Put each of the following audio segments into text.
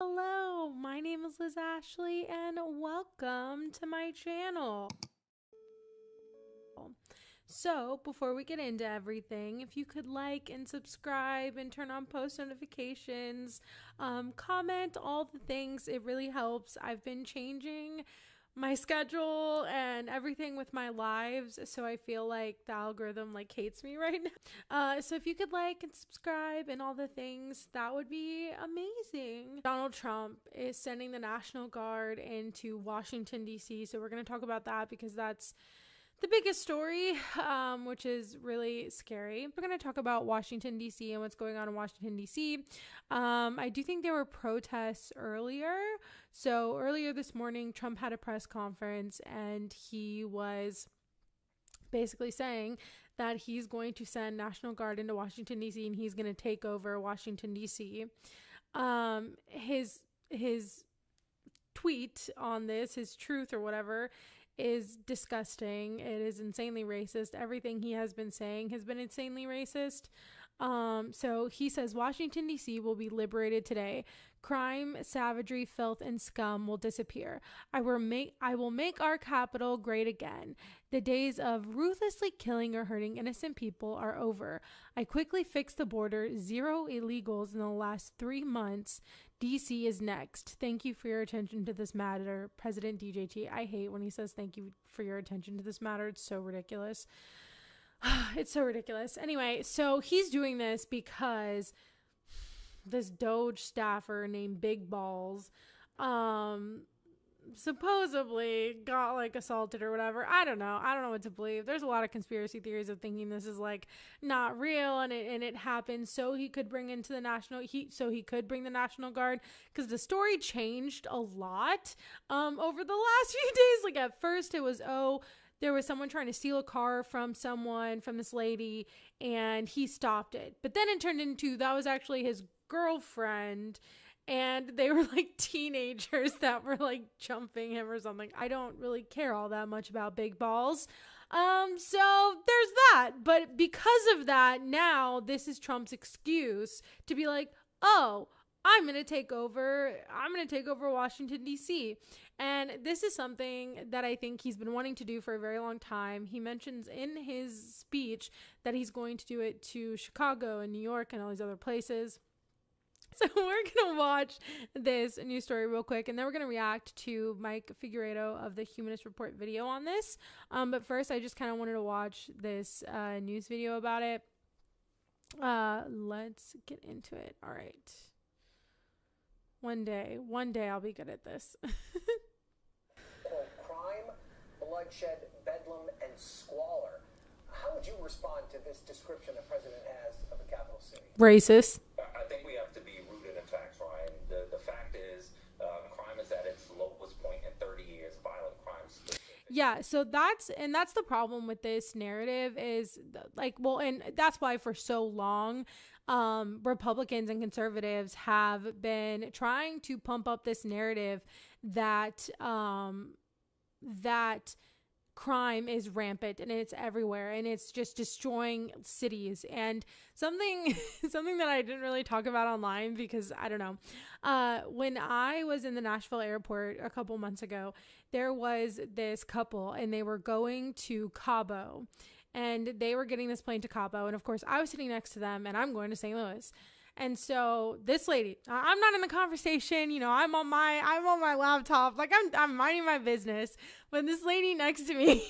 Hello, my name is Liz Ashley and welcome to my channel. So, before we get into everything, if you could like and subscribe and turn on post notifications, comment, all the things, it really helps. I've been changing my schedule and everything with my lives, so I feel like the algorithm hates me right now. So if you could like and subscribe and all the things, that would be amazing. Donald Trump is sending the National Guard into Washington D.C., so we're going to talk about that because that's the biggest story, which is really scary. We're going to talk about Washington, D.C. and what's going on in Washington, D.C. I do think there were protests earlier. So earlier this morning, Trump had a press conference and he was basically saying that he's going to send National Guard into Washington, D.C. and he's going to take over Washington, D.C. His tweet on this, his truth or whatever, is disgusting. It is insanely racist. Everything he has been saying has been insanely racist. So he says Washington, D.C. will be liberated today. Crime, savagery, filth, and scum will disappear. I will make our capital great again. The days of ruthlessly killing or hurting innocent people are over. I quickly fixed the border. 0 illegals in the last 3 months. DC is next. Thank you for your attention to this matter, President DJT. I hate when he says thank you for your attention to this matter. It's so ridiculous. It's so ridiculous. Anyway, so he's doing this because this Doge staffer named Big Balls supposedly got assaulted or whatever. I don't know what to believe. There's a lot of conspiracy theories of thinking this is not real and it happened so he could bring into the he could bring the National Guard, because the story changed a lot over the last few days. At first it was, there was someone trying to steal a car from this lady, and he stopped it. But then it turned into that was actually his girlfriend, and they were teenagers that were jumping him or something. I don't really care all that much about Big Balls. So there's that. But because of that, now this is Trump's excuse to be I'm going to take over Washington, D.C. And this is something that I think he's been wanting to do for a very long time. He mentions in his speech that he's going to do it to Chicago and New York and all these other places. So we're going to watch this news story real quick, and then we're going to react to Mike Figueredo of the Humanist Report video on this. But first, I just kind of wanted to watch this news video about it. Let's get into it. All right. One day I'll be good at this. Quote, crime, bloodshed, bedlam, and squalor. How would you respond to this description the president has of the capital city? Racist. I think we have to be rooted in facts, Ryan. The fact is, crime is at its lowest point in 30 years, violent crimes. Yeah, so that's the problem with this narrative is and that's why for so long Republicans and conservatives have been trying to pump up this narrative that that crime is rampant and it's everywhere and it's just destroying cities. And something that I didn't really talk about online because I don't know, when I was in the Nashville airport a couple months ago, there was this couple and they were going to Cabo. And they were getting this plane to Cabo. And of course, I was sitting next to them and I'm going to St. Louis. And so this lady, I'm not in the conversation, I'm on my laptop, I'm minding my business. But this lady next to me,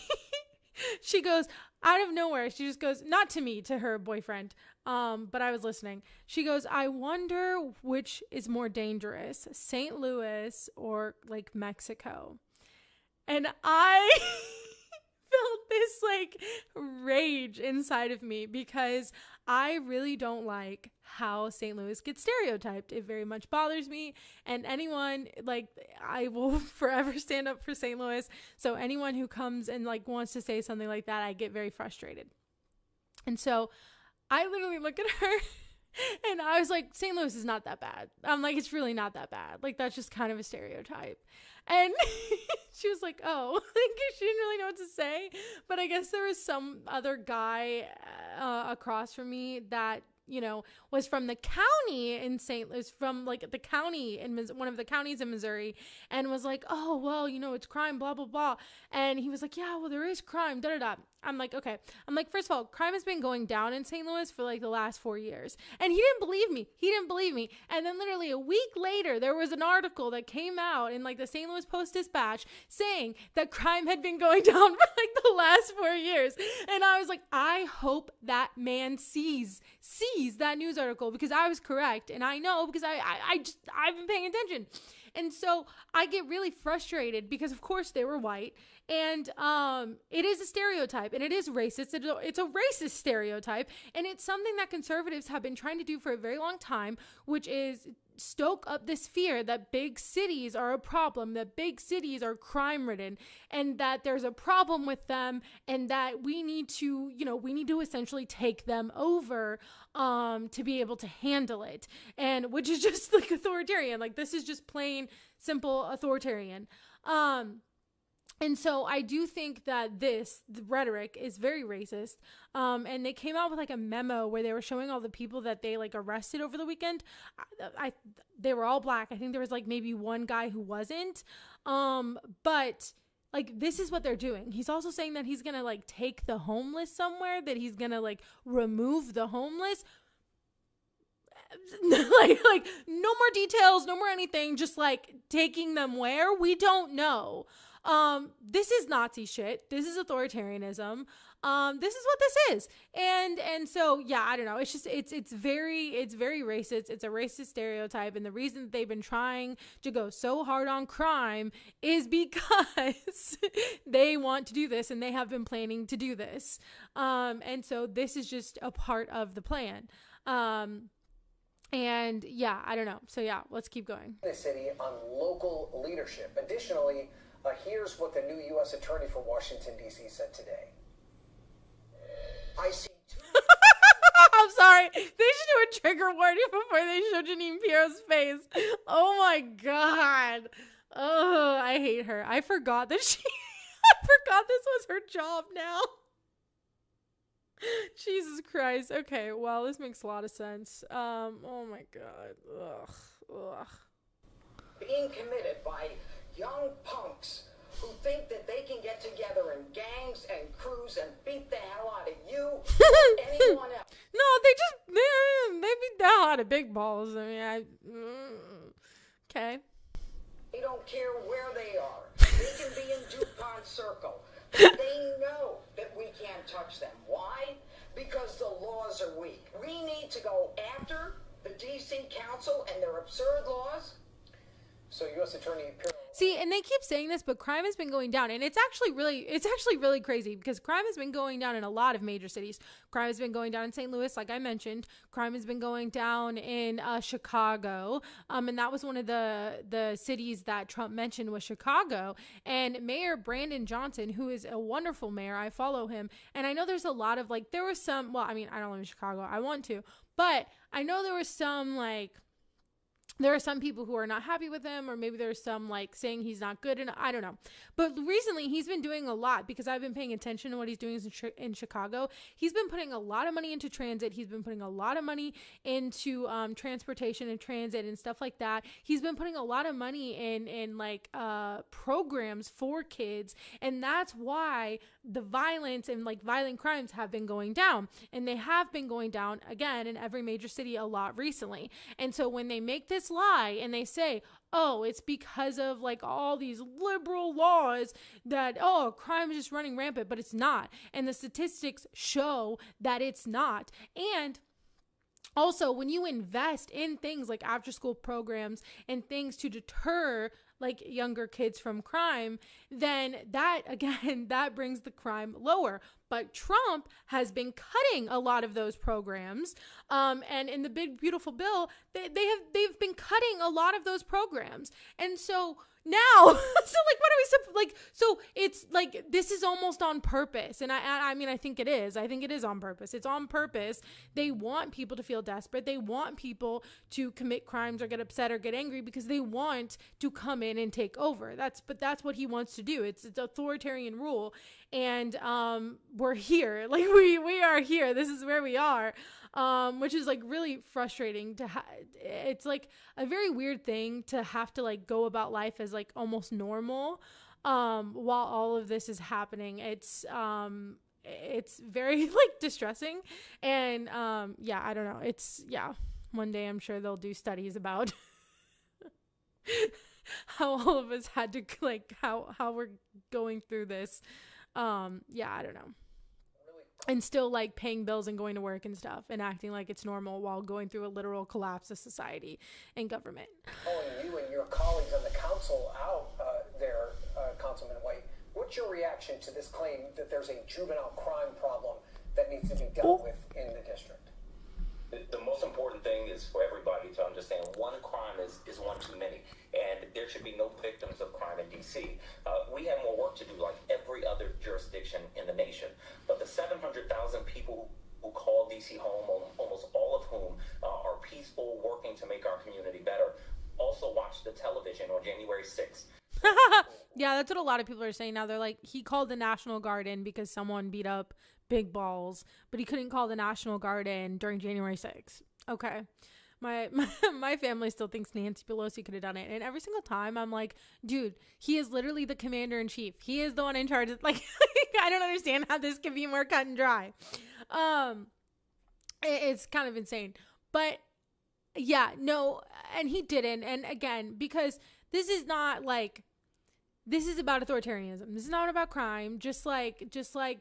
she goes out of nowhere. She just goes, not to me, to her boyfriend. But I was listening. She goes, I wonder which is more dangerous, St. Louis or Mexico. And I felt this rage inside of me because I really don't like how St. Louis gets stereotyped. It very much bothers me, and anyone I will forever stand up for St. Louis. So anyone who comes and wants to say something like that, I get very frustrated. And so I literally look at her and I was like, St. Louis is not that bad. I'm like, it's really not that bad. That's just kind of a stereotype. And she was like, oh, she didn't really know what to say. But I guess there was some other guy across from me that was from the county in St. Louis, from like the county in one of the counties in Missouri, and was like, oh, well, it's crime, blah, blah, blah. And he was like, yeah, well, there is crime, da, da, da. I'm like, okay. I'm like, first of all, crime has been going down in St. Louis for like the last 4 years. And he didn't believe me. And then literally a week later, there was an article that came out in like the St. Louis Post-Dispatch saying that crime had been going down for like the last 4 years. And I was like, I hope that man sees that news article, because I was correct. And I know, because I've been paying attention. And so I get really frustrated because, of course, they were white. And it is a stereotype, and it is racist. It's a racist stereotype. And it's something that conservatives have been trying to do for a very long time, which is stoke up this fear that big cities are a problem, that big cities are crime ridden, and that there's a problem with them, and that we need to essentially take them over to be able to handle it. And which is just like authoritarian. Like, this is just plain simple authoritarian. And so I do think that the rhetoric is very racist. And they came out with like a memo where they were showing all the people that they like arrested over the weekend. They were all black. I think there was like maybe one guy who wasn't. But like, this is what they're doing. He's also saying that he's going to like take the homeless somewhere, that he's going to like remove the homeless. like no more details, no more anything, just like taking them where, we don't know. This is Nazi shit. This is authoritarianism. This is what this is. And so, yeah, I don't know. It's just, it's very racist. It's a racist stereotype. And the reason that they've been trying to go so hard on crime is because they want to do this, and they have been planning to do this. And so this is just a part of the plan. And yeah, I don't know. So yeah, let's keep going. The city on local leadership. Additionally, here's what the new U.S. Attorney for Washington, D.C. said today. I see two... I'm sorry. They should do a trigger warning before they show Janine Pirro's face. Oh my God. Oh, I hate her. I forgot that I forgot this was her job now. Jesus Christ. Okay, well, this makes a lot of sense. Oh my God. Ugh. Being committed by young punks who think that they can get together in gangs and crews and beat the hell out of you or anyone else. No, they beat the hell out of big balls. I mean, okay. They don't care where they are. They can be in DuPont Circle. But they know that we can't touch them. Why? Because the laws are weak. We need to go after the D.C. Council and their absurd laws. So U.S. Attorney Pirro... See, and they keep saying this, but crime has been going down, and it's actually really crazy, because crime has been going down in a lot of major cities. Crime has been going down in St. Louis, like I mentioned. Crime has been going down in Chicago, and that was one of the cities that Trump mentioned was Chicago. And Mayor Brandon Johnson, who is a wonderful mayor, I follow him, and I know there's a lot of like, there was some. Well, I mean, I don't live in Chicago. I want to, but I know there was some like. There are some people who are not happy with him, or maybe there's some like saying he's not good, and I don't know. But recently he's been doing a lot, because I've been paying attention to what he's doing in Chicago. He's been putting a lot of money into transit. He's been putting a lot of money into transportation and transit and stuff like that. He's been putting a lot of money in like programs for kids, and that's why the violence and like violent crimes have been going down, and they have been going down again in every major city a lot recently. And so when they make this lie and they say, oh, it's because of like all these liberal laws that, oh, crime is just running rampant, but it's not. And the statistics show that it's not. And also, when you invest in things like after school programs and things to deter like younger kids from crime, then that, again, that brings the crime lower. But Trump has been cutting a lot of those programs. And in the big, beautiful bill, they've been cutting a lot of those programs. And so now, so like, what are we, like, so it's like, this is almost on purpose. And I mean, I think it is on purpose. It's on purpose. They want people to feel desperate. They want people to commit crimes or get upset or get angry, because they want to come in and take over. That's what he wants to do. It's authoritarian rule. And we're here. Like we are here. This is where we are. Which is like really frustrating it's like a very weird thing to have to like go about life as like almost normal while all of this is happening. It's very like distressing. And yeah, I don't know. One day I'm sure they'll do studies about how all of us had to like how we're going through this. Yeah, I don't know. And still like paying bills and going to work and stuff and acting like it's normal while going through a literal collapse of society and government. Calling you and your colleagues on the council out there, Councilman White, what's your reaction to this claim that there's a juvenile crime problem that needs to be dealt with in the district? The most important thing is for everybody to understand one crime is one too many, and there should be no victims of crime in D.C. We have more work to do like every other jurisdiction in the nation, but the 700,000 people who call D.C. home, almost all of whom are peaceful, working to make our community better, also watch the television on January 6th. Yeah, that's what a lot of people are saying now. They're like, he called the National Guard in because someone beat up Big Balls, but he couldn't call the National Guard in during January 6th. Okay. My family still thinks Nancy Pelosi could have done it. And every single time I'm like, dude, he is literally the commander in chief. He is the one in charge. Like, I don't understand how this can be more cut and dry. It's kind of insane. But yeah, no, and he didn't. And again, because this is not like, this is about authoritarianism. This is not about crime. Just like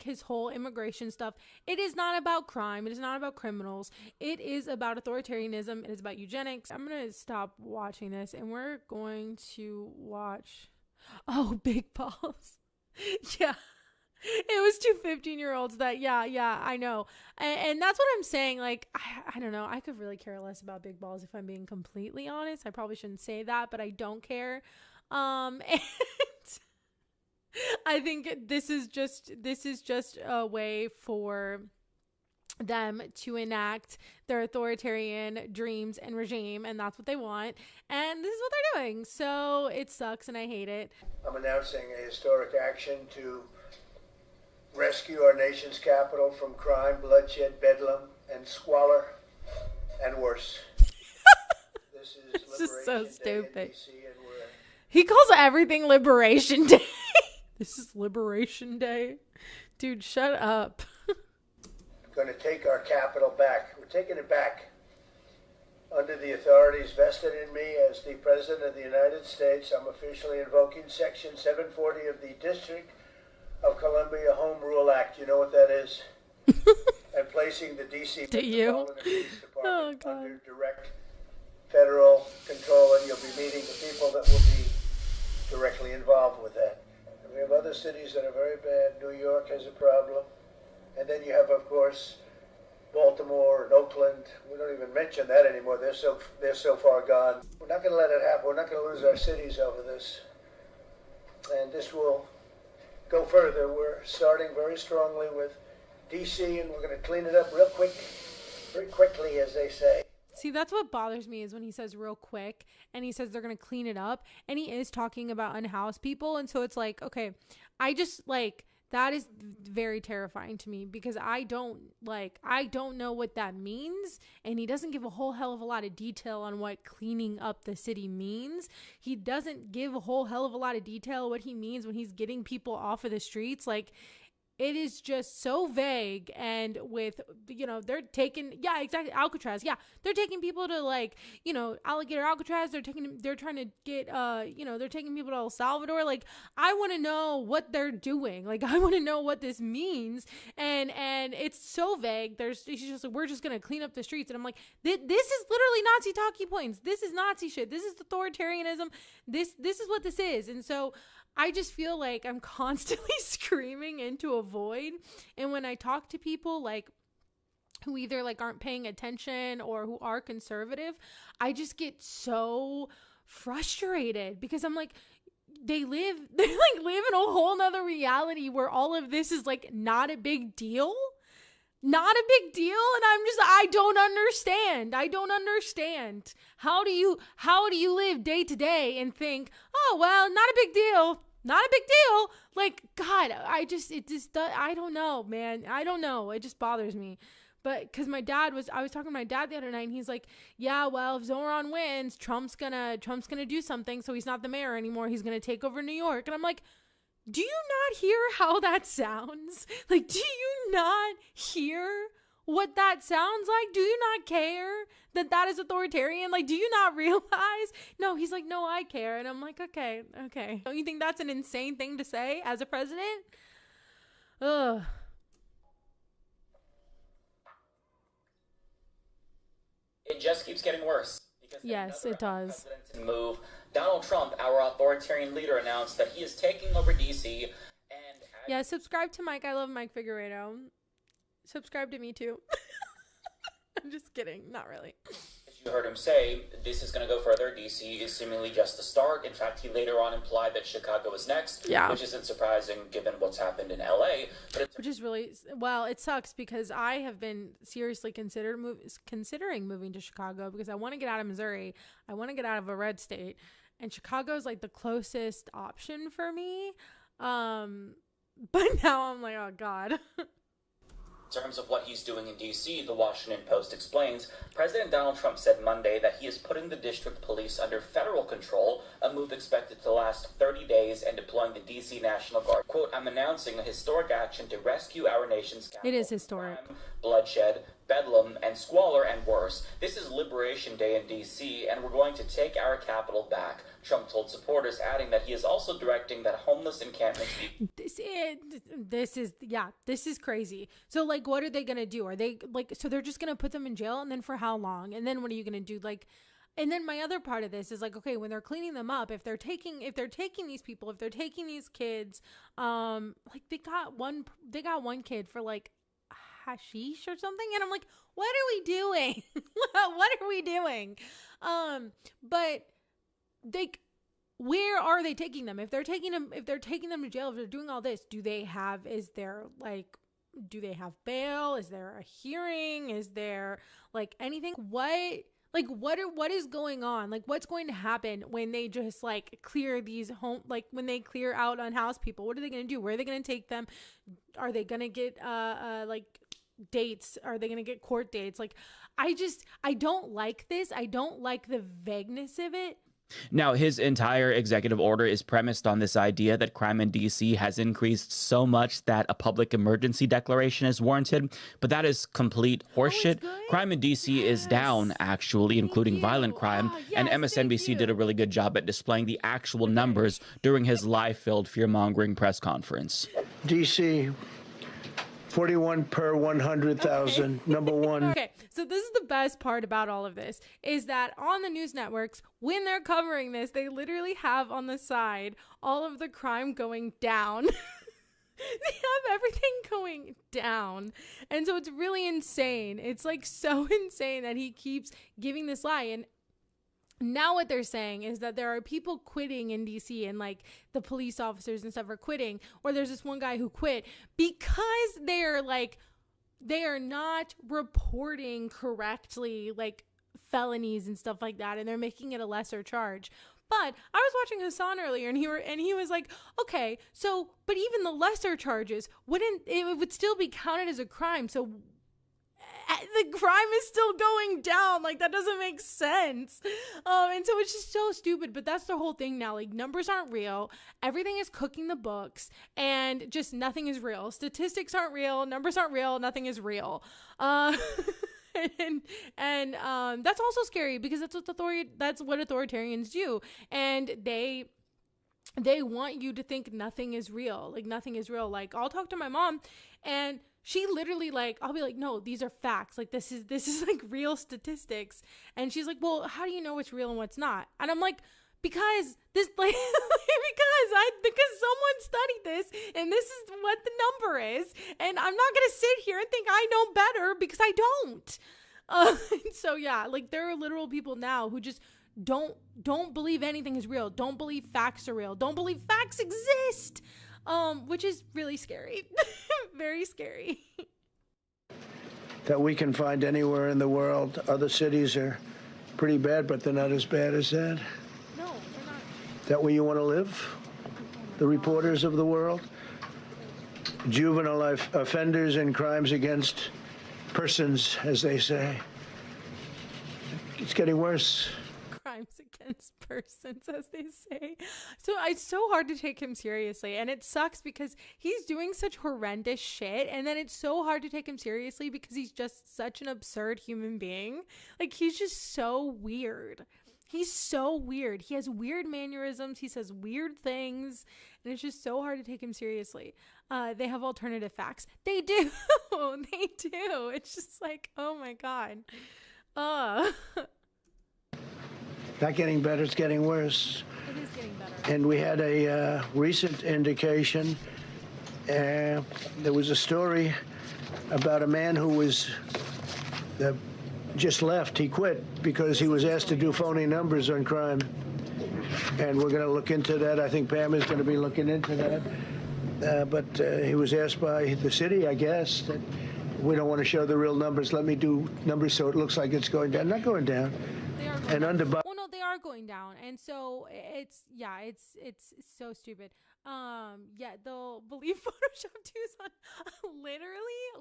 his whole immigration stuff. It is not about crime. It is not about criminals. It is about authoritarianism. It is about eugenics. I'm going to stop watching this and we're going to watch. Oh, Big Balls. Yeah. It was two 15-year-olds that, yeah, I know. And that's what I'm saying. Like, I don't know. I could really care less about Big Balls if I'm being completely honest. I probably shouldn't say that, but I don't care. And I think this is just a way for them to enact their authoritarian dreams and regime, and that's what they want, and this is what they're doing. So it sucks and I hate it. I'm announcing a historic action to rescue our nation's capital from crime, bloodshed, bedlam, and squalor, and worse. This is so Liberation Day stupid. in DC, and He calls everything Liberation Day. This is Liberation Day. Dude, shut up. going to take our capital back. We're taking it back. Under the authorities vested in me as the President of the United States, I'm officially invoking Section 740 of the District of Columbia Home Rule Act. You know what that is? And placing the D.C. Metropolitan Police Department under direct federal control, and you'll be meeting the people that will be directly involved with that. And we have other cities that are very bad. New York has a problem. And then you have, of course, Baltimore and Oakland. We don't even mention that anymore. They're so far gone. We're not going to let it happen. We're not going to lose our cities over this. And this will go further. We're starting very strongly with D.C., and we're going to clean it up real quick, very quickly, as they say. See, that's what bothers me is when he says real quick and he says they're going to clean it up, and he is talking about unhoused people. And so it's like, okay, I just like, that is very terrifying to me because I don't know what that means. And he doesn't give a whole hell of a lot of detail on what cleaning up the city means. He doesn't give a whole hell of a lot of detail what he means when he's getting people off of the streets. Like, it is just so vague. And with, they're taking, yeah, exactly, Alcatraz. Yeah, they're taking people to, like, Alligator Alcatraz. They're trying to get, they're taking people to El Salvador. Like, I want to know what they're doing. Like, I want to know what this means. And it's so vague. He's just like, we're just going to clean up the streets. And I'm like, this is literally Nazi talking points. This is Nazi shit. This is authoritarianism. This is what this is. And so I just feel like I'm constantly screaming into a void. And when I talk to people like who either like aren't paying attention or who are conservative, I just get so frustrated because I'm like, they live in a whole nother reality where all of this is like not a big deal. not a big deal. And I don't understand. How do you live day to day and think, oh, well, not a big deal. Not a big deal. Like, God, I don't know, man. I don't know. It just bothers me. But because I was talking to my dad the other night, and he's like, yeah, well, if Zoran wins, Trump's gonna do something. So he's not the mayor anymore. He's going to take over New York. And I'm like, do you not hear how that sounds? Like, do you not hear what that sounds like? Do you not care that is authoritarian? Like, do you not realize? No, he's like, no, I care. And I'm like, okay. Don't you think that's an insane thing to say as a president? Ugh. It just keeps getting worse. Yes, it does. Move. Donald Trump, our authoritarian leader, announced that he is taking over D.C. and yeah, subscribe to Mike. I love Mike Figueredo. Subscribe to me too. I'm just kidding. Not really. As you heard him say, this is going to go further. D.C. is seemingly just the start. In fact, he later on implied that Chicago is next, which isn't surprising given what's happened in L.A. Which is really, well, it sucks because I have been seriously considering moving to Chicago because I want to get out of Missouri. I want to get out of a red state. And Chicago is like the closest option for me. But now I'm like, oh, God. In terms of what he's doing in D.C., the Washington Post explains, President Donald Trump said Monday that he is putting the district police under federal control, a move expected to last 30 days, and deploying the D.C. National Guard. Quote, I'm announcing a historic action to rescue our nation's capital. It is historic. Crime, bloodshed, bedlam, and squalor, and worse. This is Liberation Day in D.C., and we're going to take our capital back, Trump told supporters, adding that he is also directing that homeless encampments be... This is crazy. So, like, what are they going to do? Are they, like, so they're just going to put them in jail, and then for how long? And then what are you going to do? Like, and then my other part of this is like, okay, when they're cleaning them up, if they're taking these people, if they're taking these kids, like they got one kid for like hashish or something, and I'm like, what are we doing? What are we doing? But where are they taking them? If they're taking them to jail, if they're doing all this, do they have bail? Is there a hearing? Is there like anything? What is going on? Like, what's going to happen when they just like clear these when they clear out unhoused people? What are they going to do? Where are they going to take them? Are they going to get like dates? Are they going to get court dates? Like, I don't like this. I don't like the vagueness of it. Now, his entire executive order is premised on this idea that crime in D.C. has increased so much that a public emergency declaration is warranted, but that is complete horseshit. Crime in D.C. is down, actually, including violent crime, and MSNBC did a really good job at displaying the actual numbers during his live-filled fear-mongering press conference. D.C., 41 per 100,000, number one. Okay, so this is the best part about all of this, is that on the news networks, when they're covering this, they literally have on the side all of the crime going down. They have everything going down. And so it's really insane. It's like so insane that he keeps giving this lie. And now what they're saying is that there are people quitting in DC, and like the police officers and stuff are quitting, or there's this one guy who quit because they are not reporting correctly like felonies and stuff like that, and they're making it a lesser charge. But I was watching Hassan earlier, and he was like, okay, so but even the lesser charges would still be counted as a crime. So the crime is still going down. Like, that doesn't make sense. And so it's just so stupid. But that's the whole thing now. Like, numbers aren't real. Everything is cooking the books, and just nothing is real. Statistics aren't real. Numbers aren't real. Nothing is real. And that's also scary because that's what authoritarians do. And they want you to think nothing is real. Like, nothing is real. Like, I'll talk to my mom, and she literally, like, I'll be like, no, these are facts. Like, this is like real statistics. And she's like, well, how do you know what's real and what's not? And I'm like, because this, like, because someone studied this, and this is what the number is. And I'm not going to sit here and think I know better because I don't. So yeah, like, there are literal people now who just don't believe anything is real. Don't believe facts are real. Don't believe facts exist. Which is really scary. Very scary. that we can find anywhere in the world. Other cities are pretty bad, but they're not as bad as that. No, they're not. Is that where you want to live? The reporters of the world? Juvenile offenders and crimes against persons, as they say. It's getting worse. Crimes against persons, as they say. So it's so hard to take him seriously, and it sucks because he's doing such horrendous shit, and then it's so hard to take him seriously because he's just such an absurd human being. Like, he's just so weird. He's so weird. He has weird mannerisms. He says weird things, and it's just so hard to take him seriously. They have alternative facts. They do. They do. It's just like, oh my God. Not getting better, it's getting worse. It is getting better. And we had a recent indication. There was a story about a man who was just left. He quit because he was asked to do phony numbers on crime. And we're going to look into that. I think Pam is going to be looking into that. But he was asked by the city, I guess, that we don't want to show the real numbers. Let me do numbers so it looks like it's going down. Not going down. They are going down. Well, no, they are going down. And so it's so stupid. Yeah, they'll believe Photoshop 2's on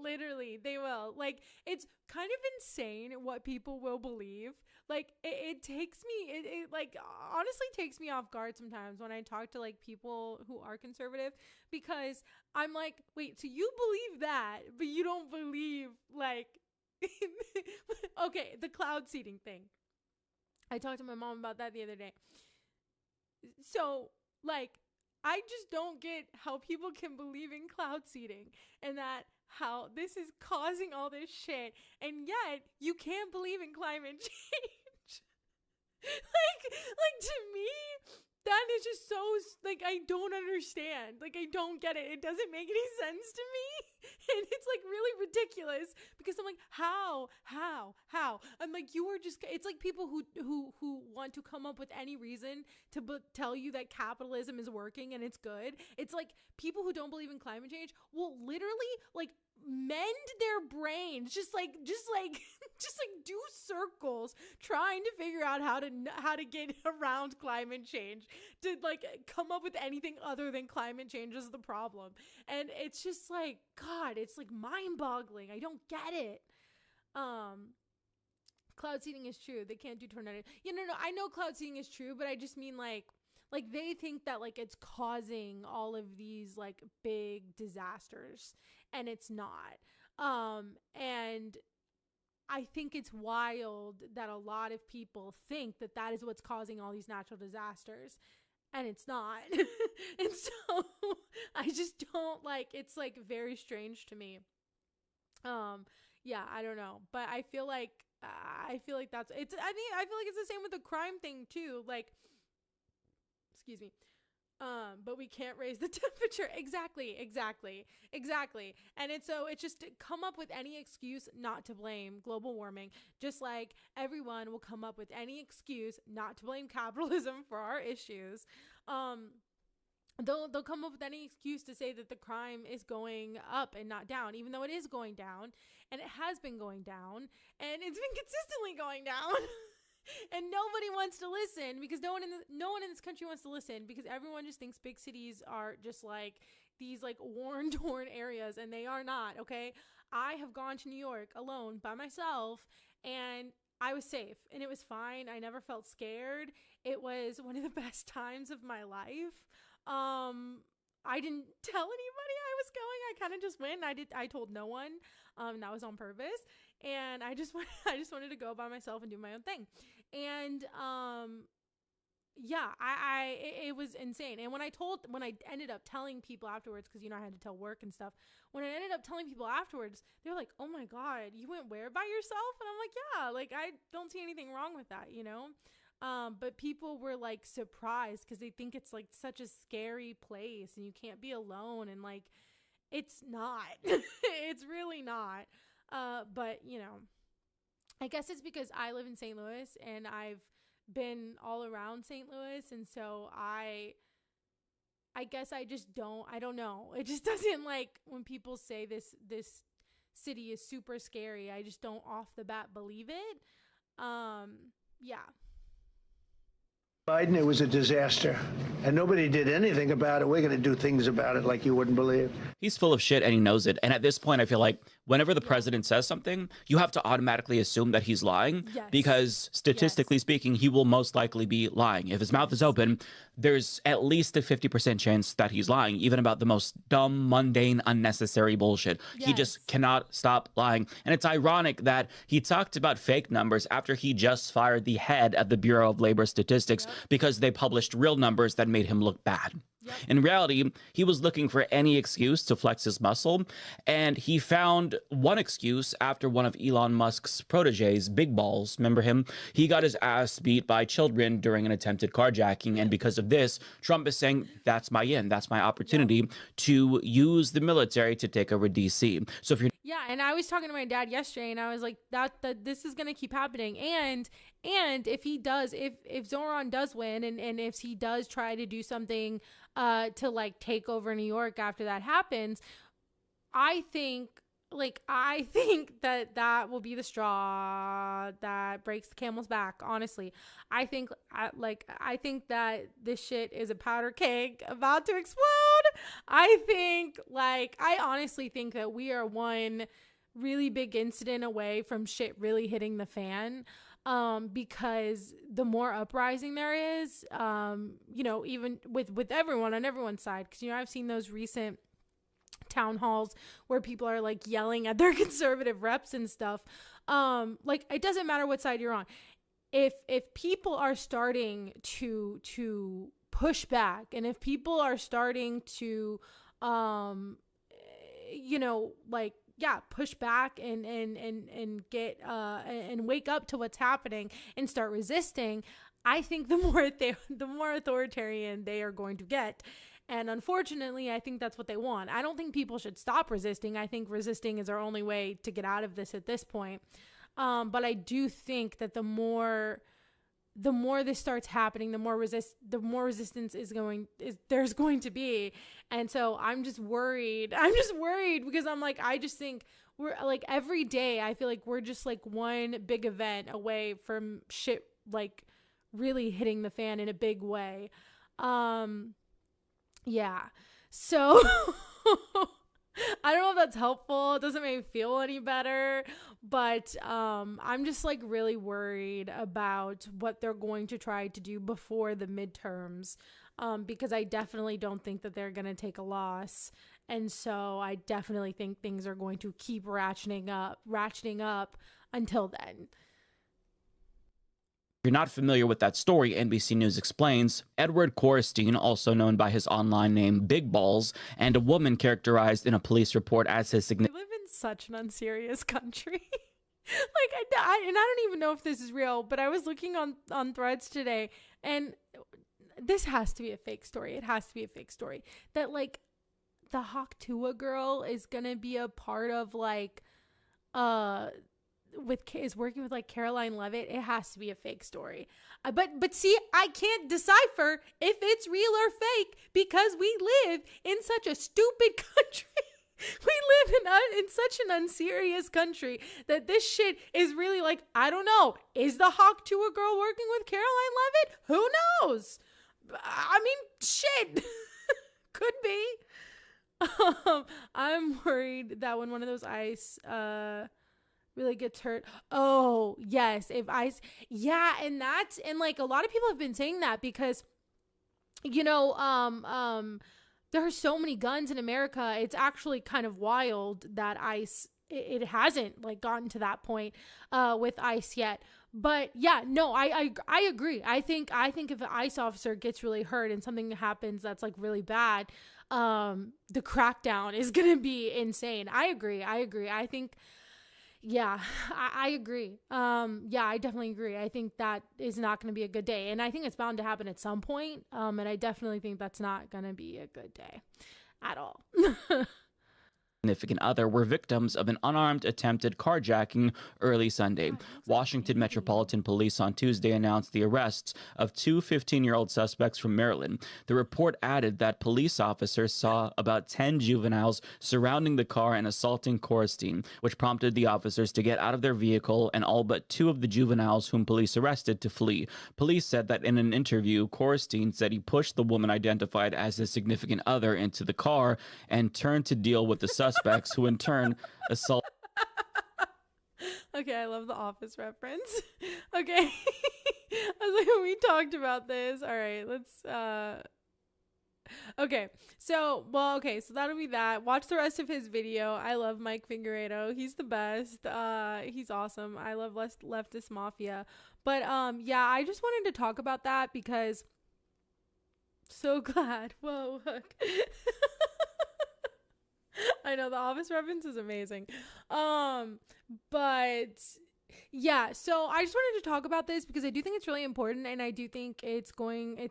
literally they will. Like, it's kind of insane what people will believe. Like, it takes me, it like honestly takes me off guard sometimes when I talk to like people who are conservative, because I'm like, wait, so you believe that, but you don't believe like, okay, the cloud seeding thing. I talked to my mom about that the other day. So, like, I just don't get how people can believe in cloud seeding and that how this is causing all this shit, and yet you can't believe in climate change. like to me, that is just so, like, I don't understand. Like, I don't get it. It doesn't make any sense to me. And it's like really ridiculous because I'm like, how? I'm like, you are just, it's like people who want to come up with any reason to tell you that capitalism is working and it's good. It's like people who don't believe in climate change will literally like mend their brains, just like do circles trying to figure out how to get around climate change, to like come up with anything other than climate change is the problem. And it's just like, God, it's like mind-boggling. I don't get it. Cloud seeding is true. They can't do tornadoes. Yeah, no, I know cloud seeding is true, but I just mean like they think that like it's causing all of these like big disasters, and it's not. And I think it's wild that a lot of people think that that is what's causing all these natural disasters, and it's not. And so I just don't like, it's like very strange to me. Yeah, I don't know, but I feel like that's, it's, I mean, I feel like it's the same with the crime thing too. Like, excuse me. But we can't raise the temperature. Exactly. And it's just come up with any excuse not to blame global warming, just like everyone will come up with any excuse not to blame capitalism for our issues. They'll come up with any excuse to say that the crime is going up and not down, even though it is going down, and it has been going down, and it's been consistently going down. And nobody wants to listen because no one in this country wants to listen, because everyone just thinks big cities are just like these like war-torn areas, and they are not. Okay, I have gone to New York alone by myself, and I was safe and it was fine. I never felt scared. It was one of the best times of my life. I didn't tell anybody I was going. I kind of just went. I told no one. That was on purpose. And I just wanted to go by myself and do my own thing. And yeah, it was insane. And when I ended up telling people afterwards, because I had to tell work and stuff. When I ended up telling people afterwards, they were like, "Oh my God, you went where by yourself?" And I'm like, "Yeah, like I don't see anything wrong with that, you know." But people were like surprised because they think it's like such a scary place and you can't be alone, and like it's not. It's really not. But I guess it's because I live in St. Louis and I've been all around St. Louis, and so I guess I don't know. It just doesn't, like, when people say this city is super scary. I just don't off the bat believe it. Yeah. Biden, it was a disaster, and nobody did anything about it. We're going to do things about it like you wouldn't believe. He's full of shit and he knows it. And at this point, I feel like whenever the president says something, you have to automatically assume that he's lying, because statistically speaking, he will most likely be lying. If his mouth is open, there's at least a 50% chance that he's lying, even about the most dumb, mundane, unnecessary bullshit. He just cannot stop lying. And it's ironic that he talked about fake numbers after he just fired the head of the Bureau of Labor Statistics because they published real numbers that made him look bad. In reality, he was looking for any excuse to flex his muscle, and he found one excuse after one of Elon Musk's proteges, Big Balls, remember him? He got his ass beat by children during an attempted carjacking, and because of this, Trump is saying, that's my in, that's my opportunity to use the military to take over DC. So if you're and I was talking to my dad yesterday, and I was like, that this is gonna keep happening, and if he does, if Zoran does win, and if he does try to do something to like take over New York after that happens, I think that will be the straw that breaks the camel's back. Honestly, I think that this shit is a powder keg about to explode. I honestly think that we are one really big incident away from shit really hitting the fan. Because the more uprising there is, even with everyone on everyone's side, because, I've seen those recent town halls where people are like yelling at their conservative reps and stuff. It doesn't matter what side you're on. If people are starting to push back, and if people are starting to, push back and get and wake up to what's happening and start resisting, I think the more authoritarian they are going to get. And unfortunately, I think that's what they want. I don't think people should stop resisting. I think resisting is our only way to get out of this at this point. But I do think that the more this starts happening, the more resistance there's going to be. And so I'm just worried because I'm like, I just think we're like, every day I feel like we're just like one big event away from shit like really hitting the fan in a big way. So I don't know if that's helpful. It doesn't make me feel any better, but I'm just like really worried about what they're going to try to do before the midterms, because I definitely don't think that they're going to take a loss. And so I definitely think things are going to keep ratcheting up until then. If you're not familiar with that story, NBC News explains, Edward Korstein, also known by his online name Big Balls, and a woman characterized in a police report as his significant... We live in such an unserious country. I don't even know if this is real, but I was looking on Threads today, and this has to be a fake story. It has to be a fake story. That, like, the Hawktua girl is gonna be a part of, like, is working with like Caroline Levitt. It has to be a fake story. But see, I can't decipher if it's real or fake because we live in such a stupid country. We live in such an unserious country that this shit is really like, I don't know. Is the Hawktua girl working with Caroline Levitt? Who knows? I mean, shit. Could be. I'm worried that when one of those ICE really gets hurt. Oh, yes. If ICE, and like a lot of people have been saying that because, there are so many guns in America. It's actually kind of wild that ICE, it hasn't like gotten to that point with ICE yet. But yeah, no, I agree. I think if an ICE officer gets really hurt and something happens that's like really bad, the crackdown is gonna be insane. I agree. I think, yeah, I agree. I definitely agree. I think that is not going to be a good day. And I think it's bound to happen at some point. And I definitely think that's not going to be a good day at all. significant other were victims of an unarmed attempted carjacking early Sunday. Washington Metropolitan Police on Tuesday announced the arrests of two 15-year-old suspects from Maryland. The report added that police officers saw about 10 juveniles surrounding the car and assaulting Corstein, which prompted the officers to get out of their vehicle and all but two of the juveniles whom police arrested to flee. Police said that in an interview, Corstein said he pushed the woman identified as his significant other into the car and turned to deal with the suspects, who in turn assaulted. Okay, I love the Office reference. Okay. I was like, we talked about this. All right, let's okay, so that'll be that. Watch the rest of his video. I love Mike Figueredo. He's the best. He's awesome. I love leftist mafia. But yeah, I just wanted to talk about that because so glad. Whoa, look. I know the Office reference is amazing. But yeah, so I just wanted to talk about this because I do think it's really important, and I do think it's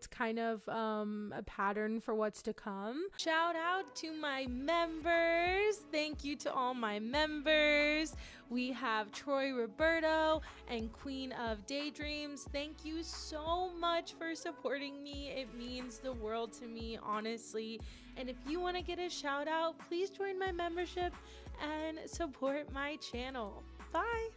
kind of a pattern for what's to come. Shout out to my members. Thank you to all my members. We have Troy Roberto and Queen of Daydreams. Thank you so much for supporting me. It means the world to me, honestly. And if you want to get a shout out, please join my membership and support my channel. Bye.